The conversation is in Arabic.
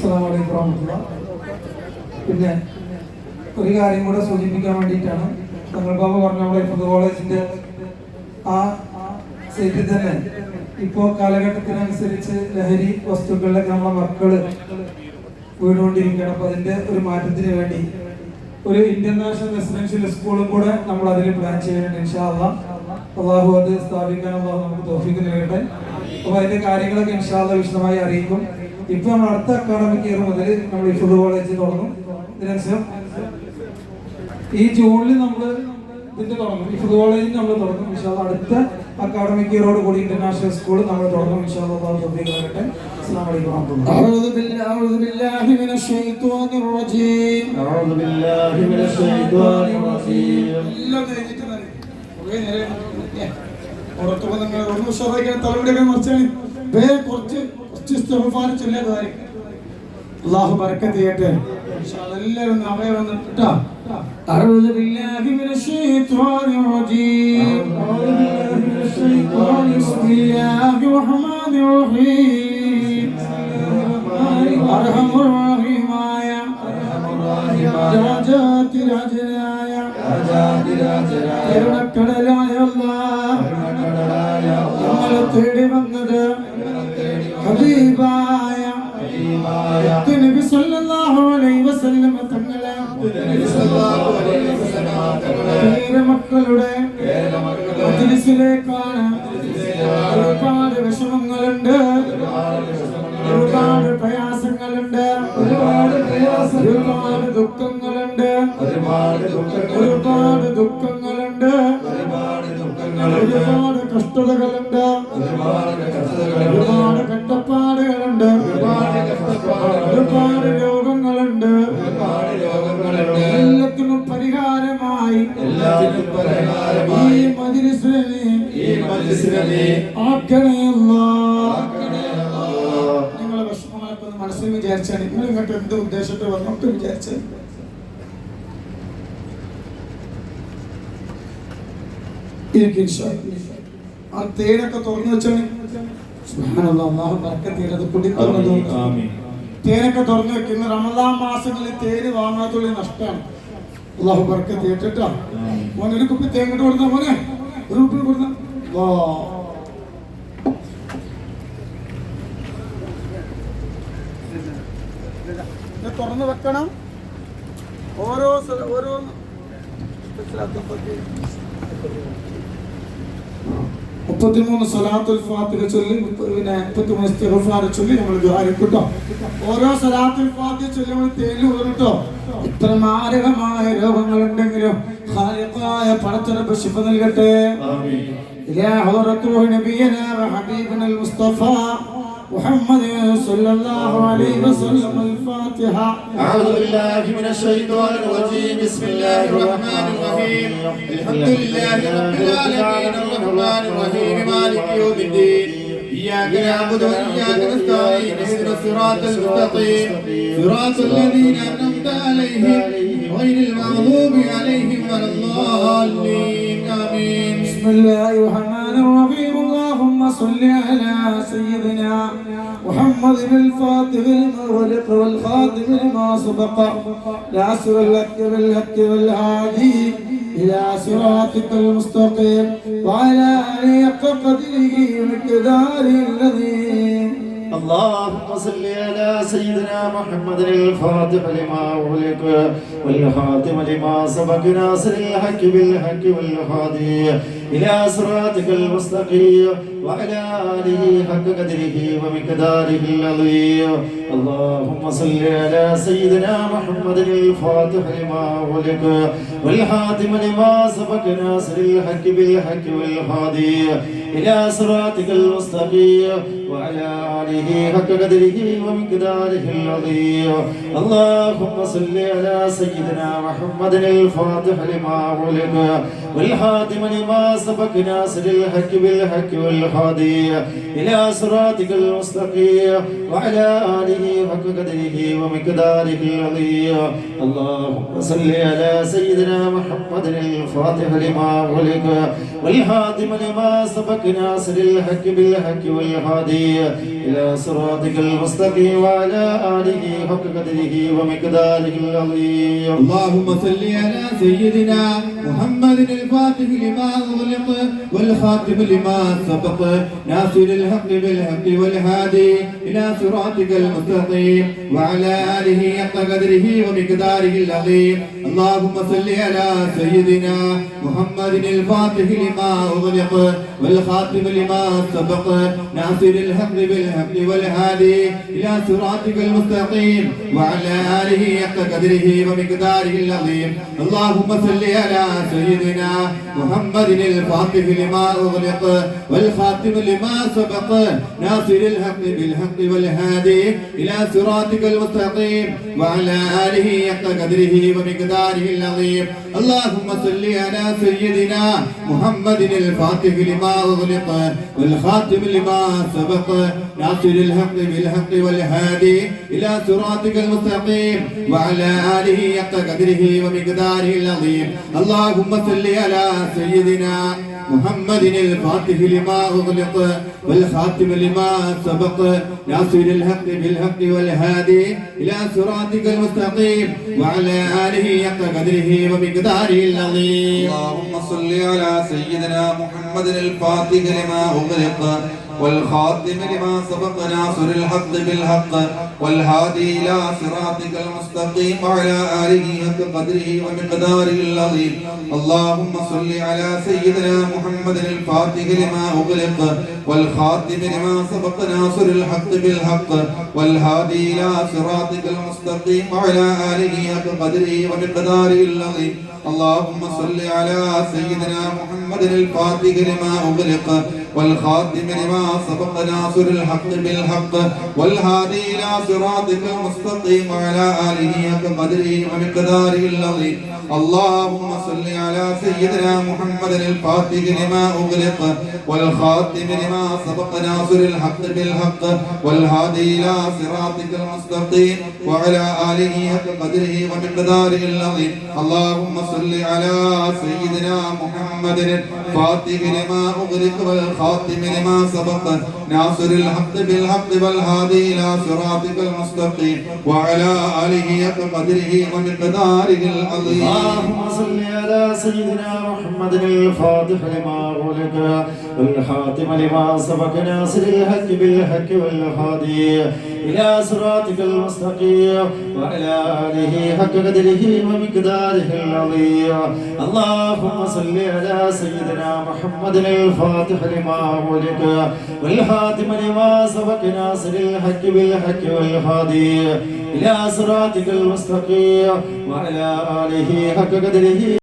അസ്സലാമു അലൈക്കും വറഹ്മത്തുള്ളാഹി. പിന്നെ ഒരു കാര്യം കൂടെ സൂചിപ്പിക്കാൻ വേണ്ടിയിട്ടാണ്, തങ്ങൾ ബാബ പറഞ്ഞ നമ്മുടെ ഹിഫ്ദ് കോളേജിന്റെ ആ സൈറ്റിൽ തന്നെ ഇപ്പോൾ കാലഘട്ടത്തിനനുസരിച്ച് ലഹരി വസ്തുക്കളിലൊക്കെ നമ്മളെ മക്കള് വീണുകൊണ്ടിരിക്കുകയാണ്. അപ്പോൾ അതിന്റെ ഒരു മാറ്റത്തിന് വേണ്ടി ഒരു ഇന്റർനാഷണൽ റെസിഡൻഷ്യൽ സ്കൂളും കൂടെ നമ്മൾ അതിൽ പ്ലാൻ ചെയ്യുന്നുണ്ട്. ഇൻഷാ അല്ലാഹ് അള്ളാഹു അത് സ്ഥാപിക്കാൻ അള്ളാഹു നമുക്ക് തൗഫീഖ് നൽകട്ടെ. അപ്പോൾ അതിന്റെ കാര്യങ്ങളൊക്കെ ഇൻഷാ അല്ലാഹ് വിശദമായി അറിയിക്കും. ഇപ്പൊ നമ്മൾ അടുത്ത അക്കാഡമിക് ഇയർ മുതൽ നമ്മൾ ഹിഫ്ദ് കോളേജ് തുടങ്ങും. ഇതിനനുസരിച്ച് ഈ ജൂണിൽ നമ്മൾ ഇതിന്റെ തുടങ്ങും, ഹിഫ്ദ് കോളേജിൽ നമ്മൾ തുടങ്ങും. ഇൻഷാ അല്ലാഹ് അടുത്ത അക്കാഡമിക് ഇയറോട് കൂടി ഇന്റർനാഷണൽ സ്കൂൾ നമ്മൾ തുടങ്ങും. ഇൻഷാ അല്ലാഹ് അള്ളാഹു തൗഫീഖ് നൽകട്ടെ. السلام عليكم ورحمة الله. أعوذ بالله من الشيطان الرجيم. أعوذ بالله من الشيطان الرجيم. അല്ലാഹു ബർക്കത്ത് ചെയ്യട്ടെ. എല്ലാവരും അവയെ വന്നിട്ടാ. أعوذ بالله من الشيطان الرجيم. بسم الله الرحمن الرحيم. أرحم الراحمين രാജാതി രാജനായ കരുണക്കടലായ അല്ലാഹ് നമ്മളെ തേടി വന്നത് ഹബീബായ നബി സല്ലല്ലാഹു അലൈഹി വസല്ലം തങ്ങളെ മക്കളുടെ മജ്‌ലിസിലേക്കാണ്. ഒരുപാട് വിഷമങ്ങളുണ്ട്, ഒരുപാട് പ്രയാസങ്ങളുണ്ട്, ഒരുപാട് ദുഃഖങ്ങളുണ്ട്, ഒരുപാട് ദുഃഖങ്ങളുണ്ട്, ഒരുപാട് കഷ്ടതകളുണ്ട്, ഒരുപാട് കഷ്ടപ്പാടുകളുണ്ട്, ഒരുപാട് രോഗങ്ങളുണ്ട്. എല്ലാത്തിനും പരിഹാരമായി ഈ മജ്‌ലിസിനെ ആക്കണേ അല്ലാഹ്. നിങ്ങളെ വിഷമങ്ങളൊക്കെ ഒന്ന് മനസ്സിൽ വിചാരിച്ചാൽ നിങ്ങൾ ഇങ്ങോട്ട് എന്ത് ഉദ്ദേശത്തെ വന്നോട്ട് വിചാരിച്ചാൽ ആ തേനൊക്കെ തുറന്നു വെച്ചാൽ അല്ലാഹു ബർക്കത്ത് ചെയ്തത് കുടിക്കുന്നത്. തേനൊക്കെ തുറന്നു വെക്കുന്ന റമദാൻ മാസങ്ങളിൽ തേന് വാങ്ങാത്തുള്ള നഷ്ടമാണ്. അല്ലാഹു ബർക്കത്ത് ചെയ്തിട്ടാ. മോനെ ഒരു കുപ്പി തേൻ കൊണ്ട് കൊടുത്ത, മോനെ ഒരു കുപ്പി കൊടുത്ത. തുറന്നു വെക്കണം. ഓരോ 33 സലാത്തുൽ ഫാത്തിഹ ചൊല്ലി, പിന്നെ 33 ഇസ്തിഗ്ഫാർ ചൊല്ലി നമ്മൾ ദുആയിട്ടോ. ഓരോ സലാത്തുൽ ഫാത്തിഹ ചൊല്ലി നമ്മൾ തേല് ഊറട്ടോ. എത്ര മാരകമായ രോഗങ്ങളുണ്ടെങ്കിലും ഖാലിഖായ പടച്ചറബ് ശിഫ നൽകട്ടെ. ആമീൻ. ഇലാ ഹദറത്തു നബിയന വ ഹബീബനൽ മുസ്തഫ محمد صلى الله عليه وسلم. الفاتحة. أعوذ بالله من الشيطان الرجيم. بسم الله الرحمن الرحيم. الحمد لله رب العالمين الرحمن الرحيم مالك يوم الدين. إياك نعبد وإياك نستعين. اهدنا الصراط المستقيم صراط الذين أنعمت عليهم غير المغضوب عليهم ولا الضالين. آمين. بسم الله الرحمن الرحيم. اللهم صل على سيدنا محمد الفاتح لما ولق والخاتم لما سبق ناصر الحق بالحق والهادي إلى صراطك المستقيم وعلى آله حق قدره ومقداره العظيم. اللهم صل على سيدنا محمد الفاتح لما أغلق والخاتم لما سبق ناصر الحق بالحق والهادي إلى صراطك المستقيم وعلى آله حق قدره ومقداره العظيم. اللهم صل على سيدنا محمد الفاتح لما أغلق والخاتم لما سبق ناصر الحق بالحق والهادي إلى صراطك المستقيم وعلى آله حق قدره ومقداره العظيم. اللهم صل على سيدنا محمد الفاتح لما أغلق والخاتم لما سبق ناصر الحق بالحق والهادي إلى صراطك المستقيم وعلى آله حق قدره ومقداره العظيم. اللهم صل على سيدنا محمد الفاتح لما أغلق والخاتم لما سبق ناصر الحق بالحق والهادي والهادي إلى صراطك المستقيم وعلى آله حق قدره ومقداره العظيم. اللهم صل على سيدنا محمد الفاتح لما أغلق والخاتم لما سبق ناصر الحق بالحق والهادي إلى صراطك المستقيم وعلى آله حق قدره ومقداره العظيم. اللهم صل على سيدنا محمد الفاتح لما أغلق والخاتم لما سبق ناصر الحق بالحق والهادي إلى صراطك المستقيم وعلى آله حق قدره ومقداره العظيم. اللهم صل على سيدنا محمد الفاتح لما أغلق والخاتم لما سبق ناصر الحق بالحق والهادي إلى صراطك المستقيم وعلى آله حق قدره ومقداره العظيم. اللهم صل على سيدنا محمد الفاتح لما أغلق والخاتم لما سبق ناصر الحق بالحق والهادي إلى صراطك المستقيم وعلى آله حق قدره ومقداره العظيم. اللهم صل على سيدنا محمد الفاتح لما أغلق والخاتم لما سبق ناصر الحق بالحق والهادي إلى صراطك المستقيم وعلى آله حق قدره ومقداره العظيم. اللهم صل على سيدنا محمد الفاتح لما أغلق والخاتم لما سبق ناصر الحق بالحق والهادي إلى صراطك المستقيم وعلى آله حق قدره ومقداره العظيم. اللهم صل على سيدنا محمد الفاتح لما أغلق والخاتم لما سبق ناصر الحق بالحق والهادي إلى صراطك المستقيم وعلى آله حق قدره ومقداره العظيم. اللهم صل على سيدنا محمد الفاتح لما أغلق والخاتم لما سبق ناصر الحق بالحق والهادي إلى صراطك المستقيم وعلى آله حق قدره ومقداره العظيم. اللهم صل على سيدنا محمد الفاتح لما أغلق والخاتم لما سبق ناصر الحق بالحق والهادي إلى صراطك المستقيم وعلى آله حق قدره ومقداره العظيم. اللهم صل على سيدنا محمد الفاتح لما أغلق والخاتم لما سبق ناصر الحق بالحق والهادي إلى صراطك المستقيم وعلى آله حق قدره ومقداره العظيم. اللهم صل على سيدنا محمد الفاتح لما أغلق والخاتم لما سبق ناصر الحق بالحق والهادي إلى صراطك المستقيم وعلى آله حق قدره ومقداره العظيم. اللهم صل على سيدنا محمد الفاتح لما أغلق والخاتم لما سبق ناصر الحق بالحق والهادي إلى صراطك المستقيم وعلى آله حق قدره